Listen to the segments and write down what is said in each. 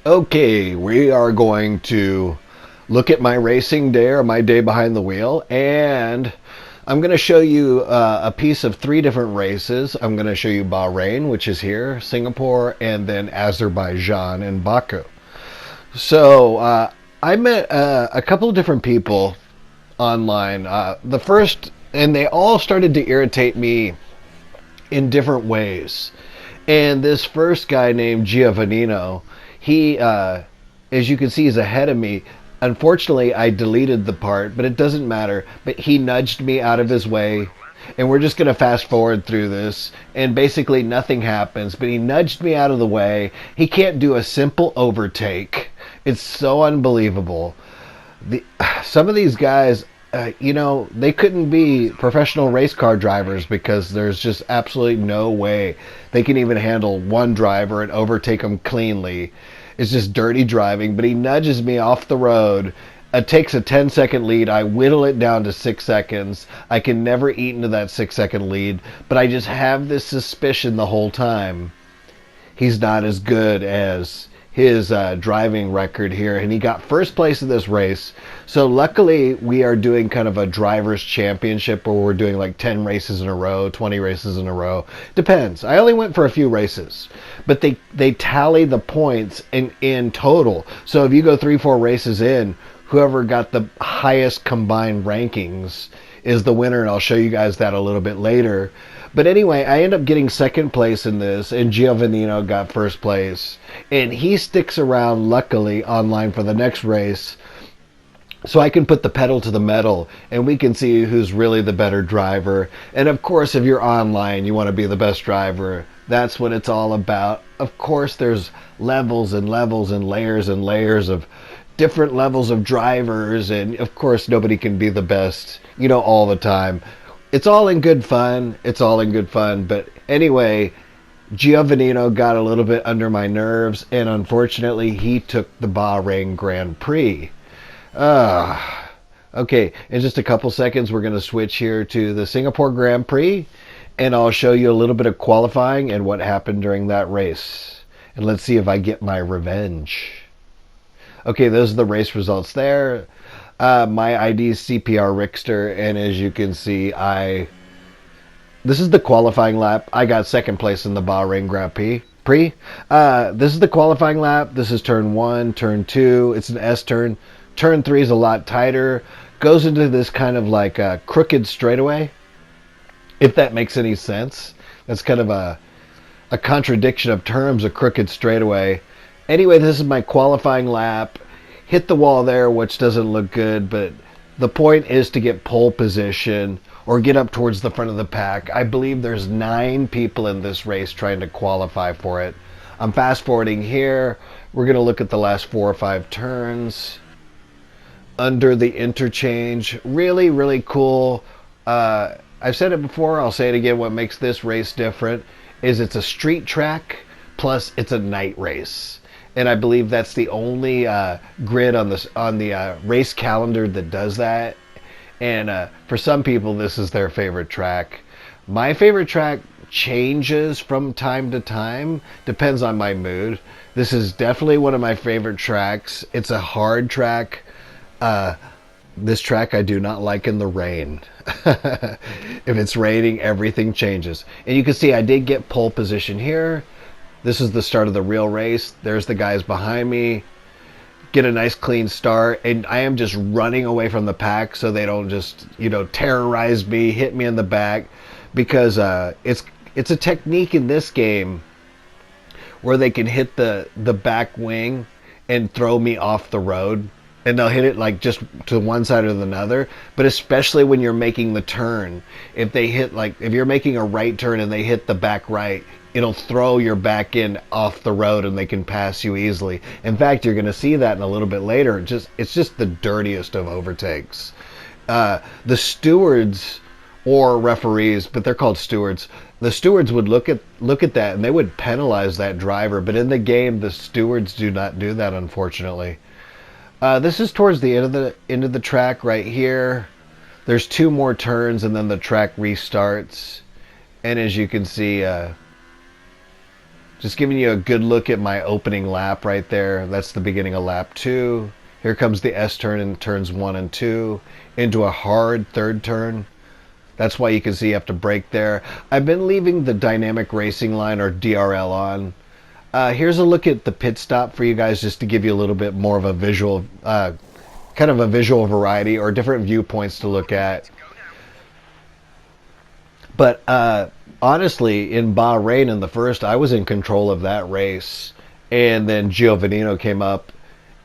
Okay, we are going to look at my racing day or my day behind the wheel, and I'm going to show you a piece of three different races. I'm going to show you Bahrain, which is here, Singapore, and then Azerbaijan and Baku. So I met a couple of different people online. The first, and they all started to irritate me in different ways. And this first guy named Giovannino, he, as you can see, is ahead of me. Unfortunately, I deleted the part, but it doesn't matter. But he nudged me out of his way, and we're just going to fast forward through this, and basically nothing happens. But he nudged me out of the way. He can't do a simple overtake. It's so unbelievable. The, some of these guys, they couldn't be professional race car drivers because there's just absolutely no way they can even handle one driver and overtake them cleanly. It's just dirty driving, but he nudges me off the road. It takes a 10-second lead. I whittle it down to 6 seconds. I can never eat into that 6-second lead, but I just have this suspicion the whole time he's not as good as his driving record here, and he got first place in this race. So luckily we are doing kind of a driver's championship where we're doing like 10 races in a row, 20 races in a row. Depends. I only went for a few races, but they tally the points in total. So if you go 3-4 races in, whoever got the highest combined rankings is the winner, and I'll show you guys that a little bit later. But anyway, I end up getting second place in this, and Giovannino got first place. And he sticks around, luckily, online for the next race, so I can put the pedal to the metal, and we can see who's really the better driver. And of course, if you're online, you want to be the best driver. That's what it's all about. Of course, there's levels and levels and layers of different levels of drivers, and of course, nobody can be the best, all the time. It's all in good fun. But anyway, Giovannino got a little bit under my nerves, and unfortunately, he took the Bahrain Grand Prix. Okay, in just a couple seconds, we're going to switch here to the Singapore Grand Prix, and I'll show you a little bit of qualifying and what happened during that race. And let's see if I get my revenge. Okay, those are the race results there. My ID is CPR Rickster, and as you can see, this is the qualifying lap. I got second place in the Bahrain Grand Prix. This is the qualifying lap. This is turn 1, turn 2. It's an S turn. Turn 3 is a lot tighter. Goes into this kind of like a crooked straightaway, if that makes any sense. That's kind of a contradiction of terms, a crooked straightaway. Anyway, this is my qualifying lap. Hit the wall there, which doesn't look good, but the point is to get pole position or get up towards the front of the pack. I believe there's 9 people in this race trying to qualify for it. I'm fast forwarding here. We're going to look at the last 4 or 5 turns under the interchange. Really, really cool. I've said it before, I'll say it again. What makes this race different is it's a street track, plus it's a night race. And I believe that's the only grid on the race calendar that does that. And for some people, this is their favorite track. My favorite track changes from time to time. Depends on my mood. This is definitely one of my favorite tracks. It's a hard track. This track I do not like in the rain. If it's raining, everything changes. And you can see I did get pole position here. This is the start of the real race. There's the guys behind me. Get a nice clean start. And I am just running away from the pack so they don't just, terrorize me, hit me in the back. Because it's a technique in this game where they can hit the back wing and throw me off the road. And they'll hit it like just to one side or the other. But especially when you're making the turn. If you're making a right turn and they hit the back right, it'll throw your back end off the road and they can pass you easily. In fact, you're going to see that in a little bit later. It's just the dirtiest of overtakes. The stewards or referees, but they're called stewards. The stewards would look at that and they would penalize that driver. But in the game, the stewards do not do that, unfortunately. This is towards the end of the track right here. There's 2 more turns and then the track restarts. And as you can see, Just giving you a good look at my opening lap right there. That's the beginning of lap 2. Here comes the S turn in turns 1 and 2 into a hard third turn. That's why you can see you have to brake there. I've been leaving the dynamic racing line, or DRL, on. Here's a look at the pit stop for you guys, just to give you a little bit more of a visual, kind of a visual variety or different viewpoints to look at. But honestly, in Bahrain in the first, I was in control of that race, and then Giovannino came up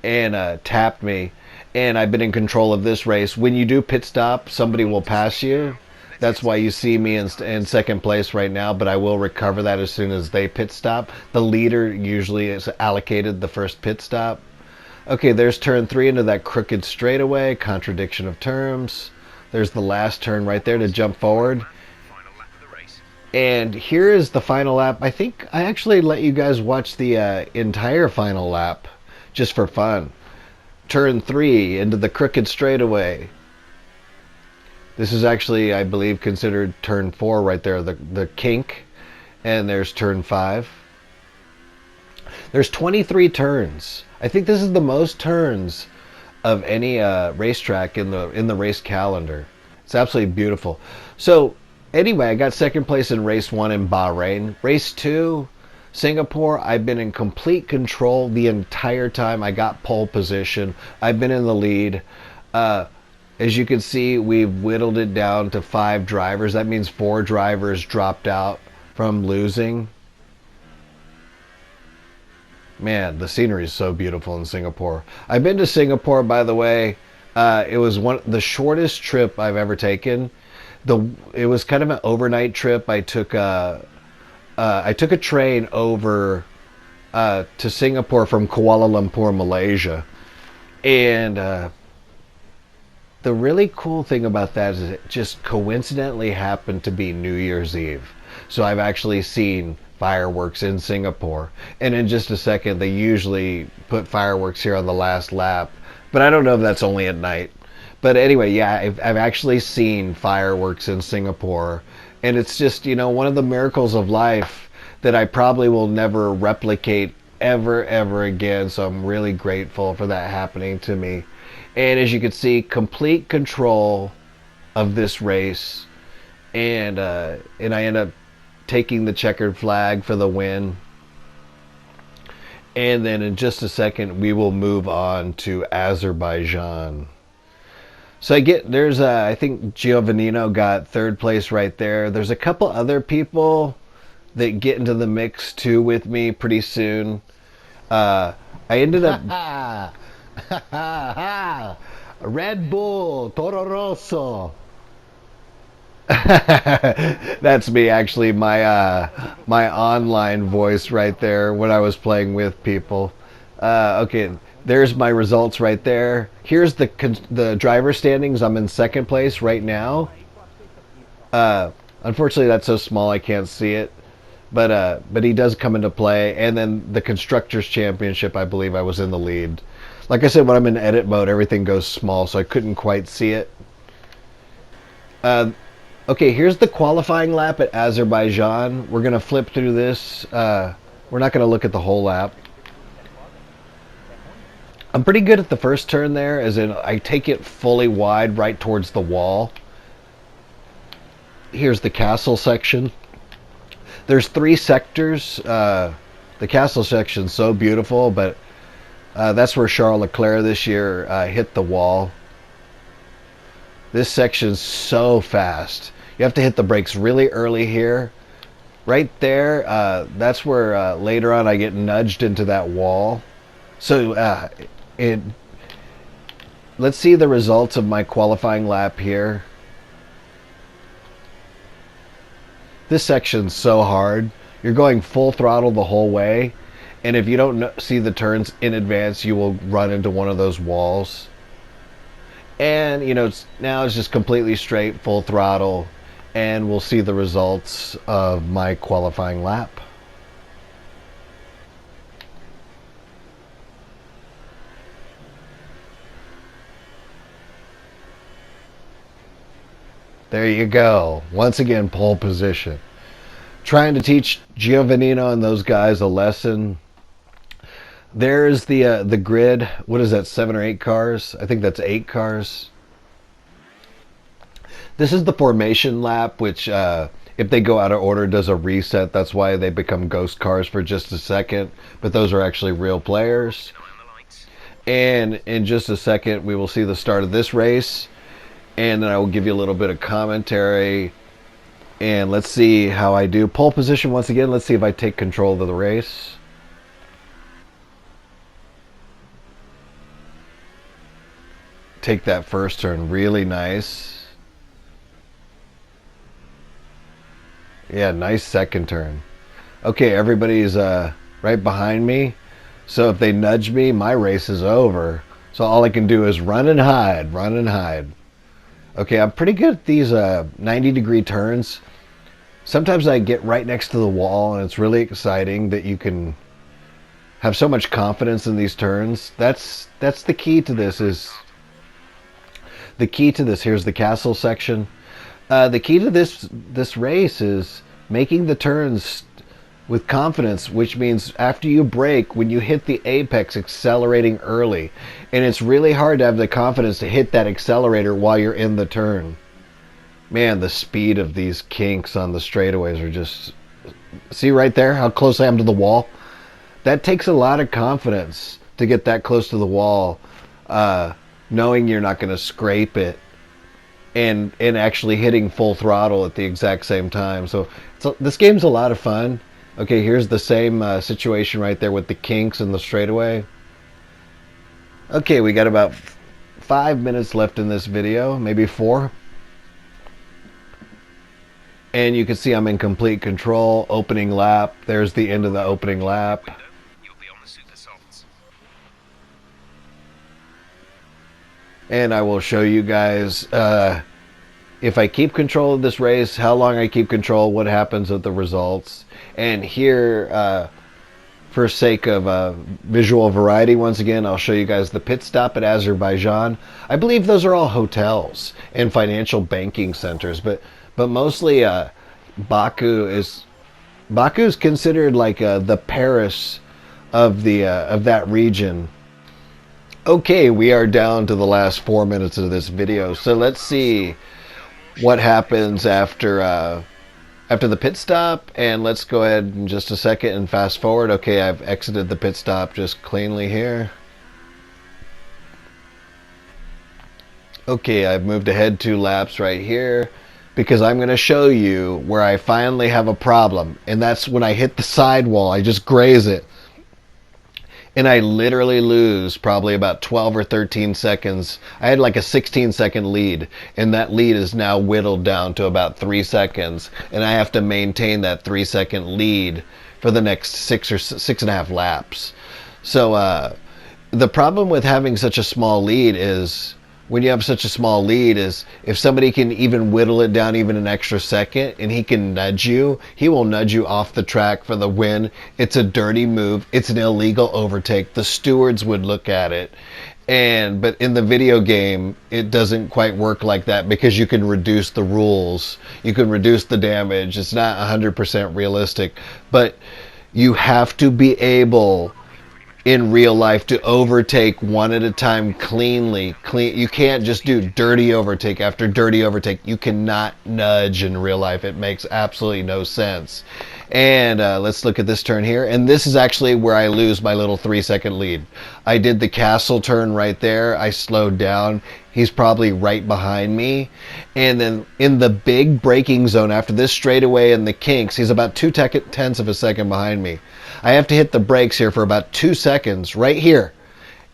and tapped me, and I've been in control of this race. When you do pit stop, somebody will pass you. That's why you see me in second place right now, but I will recover that as soon as they pit stop. The leader usually is allocated the first pit stop. Okay, there's turn 3 into that crooked straightaway, contradiction of terms. There's the last turn right there to jump forward. And here is the final lap. I think I actually let you guys watch the entire final lap just for fun. Turn 3 into the crooked straightaway. This is actually, I believe, considered turn 4 right there, the kink. And there's turn 5. There's 23 turns. I think this is the most turns of any racetrack in the race calendar. It's absolutely beautiful. So anyway, I got second place in race 1 in Bahrain. Race 2, Singapore, I've been in complete control the entire time. I got pole position. I've been in the lead. As you can see, we've whittled it down to 5 drivers. That means 4 drivers dropped out from losing. Man, the scenery is so beautiful in Singapore. I've been to Singapore, by the way. It was the shortest trip I've ever taken. It was kind of an overnight trip. I took a train over to Singapore from Kuala Lumpur, Malaysia, and the really cool thing about that is it just coincidentally happened to be New Year's Eve. So I've actually seen fireworks in Singapore. And in just a second, they usually put fireworks here on the last lap. But I don't know if that's only at night. But anyway, yeah, I've actually seen fireworks in Singapore. And it's just, one of the miracles of life that I probably will never replicate ever again. So I'm really grateful for that happening to me. And as you can see, complete control of this race, and I end up taking the checkered flag for the win. And then in just a second, we will move on to Azerbaijan. So I think Giovannino got third place right there. There's a couple other people that get into the mix too with me pretty soon. I ended up. Red Bull, Toro Rosso. That's me, actually, my online voice right there when I was playing with people. Okay, there's my results right there. Here's the driver standings. I'm in second place right now. Unfortunately, that's so small I can't see it. But he does come into play. And then the Constructors' Championship, I believe I was in the lead. Like I said, when I'm in edit mode, everything goes small, so I couldn't quite see it. Okay, here's the qualifying lap at Azerbaijan. We're going to flip through this. We're not going to look at the whole lap. I'm pretty good at the first turn there, as in I take it fully wide right towards the wall. Here's the castle section. There's 3 sectors. The castle section's so beautiful, but that's where Charles Leclerc this year hit the wall. This section's so fast. You have to hit the brakes really early here. Right there, that's where later on I get nudged into that wall. So let's see the results of my qualifying lap here. This section's so hard. You're going full throttle the whole way. And if you don't see the turns in advance, you will run into one of those walls. And, now it's just completely straight, full throttle. And we'll see the results of my qualifying lap. There you go. Once again, pole position. trying to teach Giovannino and those guys a lesson. There's the grid. What is that, 7 or 8 cars? I think that's 8 cars. This is the formation lap, which if they go out of order, does a reset. That's why they become ghost cars for just a second. But those are actually real players. And in just a second, we will see the start of this race. And then I will give you a little bit of commentary. And let's see how I do. Pole position once again. Let's see if I take control of the race. Take that first turn. Really nice. Yeah, nice second turn. Okay, everybody's right behind me. So if they nudge me, my race is over. So all I can do is run and hide, run and hide. Okay, I'm pretty good at these 90-degree turns. Sometimes I get right next to the wall, and it's really exciting that you can have so much confidence in these turns. That's the key to this. Here's the castle section. The key to this race is making the turns with confidence, which means after you brake, when you hit the apex, accelerating early. And it's really hard to have the confidence to hit that accelerator while you're in the turn. Man, the speed of these kinks on the straightaways are just... See right there how close I am to the wall? That takes a lot of confidence to get that close to the wall, knowing you're not going to scrape it. And actually hitting full throttle at the exact same time. So this game's a lot of fun. Okay, here's the same situation right there with the kinks and the straightaway. Okay, we got about 5 minutes left in this video, maybe 4. And you can see I'm in complete control. Opening lap. There's the end of the opening lap. And I will show you guys if I keep control of this race, how long I keep control, what happens with the results. And here, for sake of visual variety, once again, I'll show you guys the pit stop at Azerbaijan. I believe those are all hotels and financial banking centers, but mostly Baku is considered like the Paris of that region. Okay, we are down to the last 4 minutes of this video, so let's see what happens after the pit stop, and let's go ahead in just a second and fast forward. Okay, I've exited the pit stop just cleanly here. Okay, I've moved ahead 2 laps right here because I'm going to show you where I finally have a problem, and that's when I hit the sidewall. I just graze it. And I literally lose probably about 12 or 13 seconds. I had like a 16-second lead, and that lead is now whittled down to about 3 seconds. And I have to maintain that 3-second lead for the next 6 or 6.5 laps. So the problem with having such a small lead is, when you have such a small lead, is if somebody can even whittle it down even an extra second and he can nudge you, he will nudge you off the track for the win. It's a dirty move. It's an illegal overtake. The stewards would look at it. But in the video game, it doesn't quite work like that because you can reduce the rules. You can reduce the damage. It's not 100% realistic. But you have to be able in real life to overtake one at a time cleanly. You can't just do dirty overtake after dirty overtake. You cannot nudge in real life. It makes absolutely no sense. And let's look at this turn here. And this is actually where I lose my little 3-second lead. I did the castle turn right there. I slowed down. He's probably right behind me. And then in the big braking zone after this straightaway and the kinks, he's about 0.2 of a second behind me. I have to hit the brakes here for about 2 seconds right here.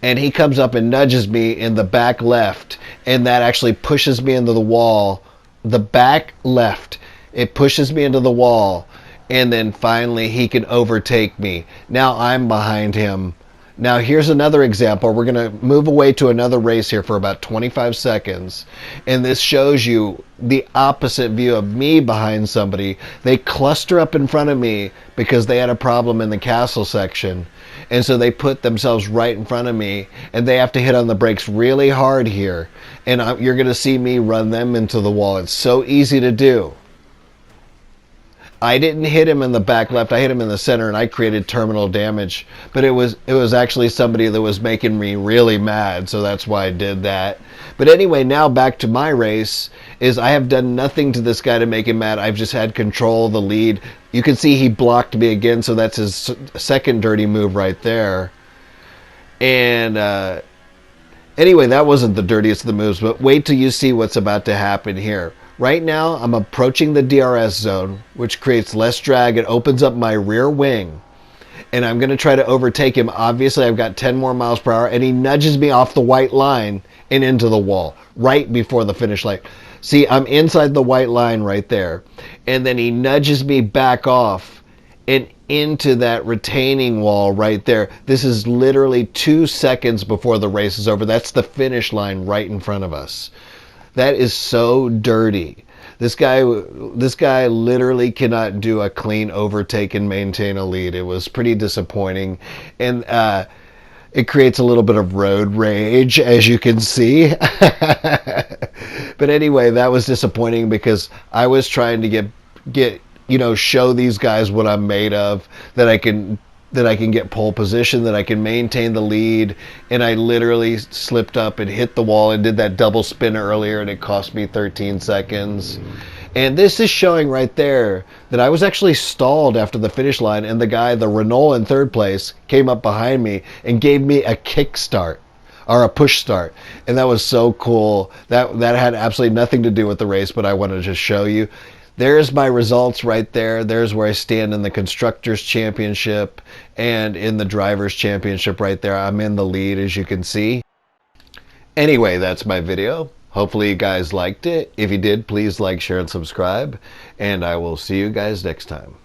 And he comes up and nudges me in the back left. And that actually pushes me into the wall. The back left. It pushes me into the wall. And then finally he can overtake me. Now I'm behind him. Now here's another example. We're going to move away to another race here for about 25 seconds. And this shows you the opposite view of me behind somebody. They cluster up in front of me because they had a problem in the castle section. And so they put themselves right in front of me. And they have to hit on the brakes really hard here. And you're going to see me run them into the wall. It's so easy to do. I didn't hit him in the back left. I hit him in the center, and I created terminal damage. But it was actually somebody that was making me really mad, so that's why I did that. But anyway, now back to my race. Is I have done nothing to this guy to make him mad. I've just had control of the lead. You can see he blocked me again, so that's his second dirty move right there. And anyway, that wasn't the dirtiest of the moves, but wait till you see what's about to happen here. Right now, I'm approaching the DRS zone, which creates less drag. It opens up my rear wing, and I'm going to try to overtake him. Obviously, I've got 10 more miles per hour, and he nudges me off the white line and into the wall right before the finish line. See, I'm inside the white line right there, and then he nudges me back off and into that retaining wall right there. This is literally 2 seconds before the race is over. That's the finish line right in front of us. That is so dirty. This guy literally cannot do a clean overtake and maintain a lead. It was pretty disappointing, and it creates a little bit of road rage, as you can see. But anyway, that was disappointing because I was trying to get show these guys what I'm made of, that I can get pole position, that I can maintain the lead, and I literally slipped up and hit the wall and did that double spin earlier, and it cost me 13 seconds. And this is showing right there that I was actually stalled after the finish line, and the Renault in third place, came up behind me and gave me a kick start, or a push start, and that was so cool. That had absolutely nothing to do with the race, but I wanted to just show you. There's my results right there. There's where I stand in the Constructors' Championship and in the Drivers' Championship right there. I'm in the lead, as you can see. Anyway, that's my video. Hopefully you guys liked it. If you did, please like, share, and subscribe. And I will see you guys next time.